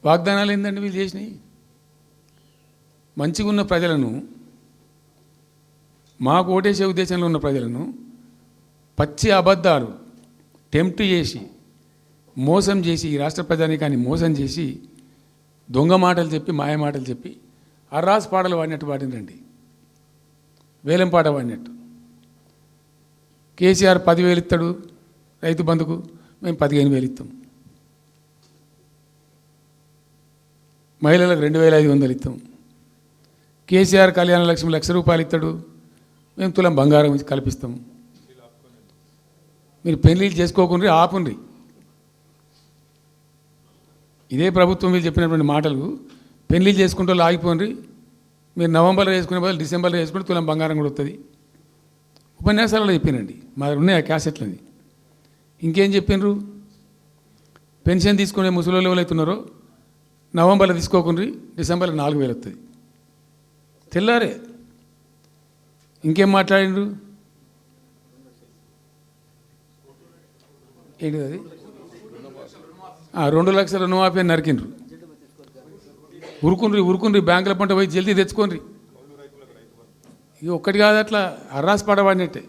వాగ్దానాలు ఏందండి వీళ్ళు చేసినాయి? మంచిగా ఉన్న ప్రజలను, మాకు ఓటేసే ఉద్దేశంలో ఉన్న ప్రజలను పచ్చి అబద్ధాలు టెంప్ట్ చేసి మోసం చేసి ఈ రాష్ట్ర ప్రజానీకాన్ని మోసం చేసి దొంగ మాటలు చెప్పి మాయ మాటలు చెప్పి అర్రాసు పాటలు వాడినట్టు వాడినండి, వేలం పాట వాడినట్టు. కేసీఆర్ 10,000 ఇస్తాడు రైతు బంధుకు, మేము 15,000 ఇస్తాం. మహిళలకు 2,500 ఇస్తాం. కేసీఆర్ కళ్యాణ లక్ష్మి ₹1,00,000 ఇస్తాడు, మేము తులం బంగారం కల్పిస్తాం. మీరు పెళ్లిళ్ళు చేసుకోకుండా ఆపుండ్రి. ఇదే ప్రభుత్వం మీరు చెప్పినటువంటి మాటలు పెళ్లిళ్ళు చేసుకుంటూ వాళ్ళు ఆగిపోండి. మీరు నవంబర్లో వేసుకునే బదులు డిసెంబర్లో వేసుకుంటే తులం బంగారం కూడా వస్తుంది. ఉపన్యాసాలలో చెప్పినండి, మా ఉన్నాయి ఆ క్యాసెట్లని. ఇంకేం చెప్పిండ్రు? పెన్షన్ తీసుకునే ముసలి వాళ్ళు అవుతున్నారో నవంబర్లో తీసుకోకుండా డిసెంబర్లో 4,000 వస్తుంది. తెల్లారే ఇంకేం మాట్లాడిండ్రు? ఏంటిది అది? 2 లక్షల రుణమాఫీ అని నరికిండ్రు. ఉరుకుండ్రి బ్యాంకుల పంట పోయి జల్దీ తెచ్చుకోండి. ఇక ఒక్కటి కాదు, అట్లా అర్రాసు పడవాడినట్టే.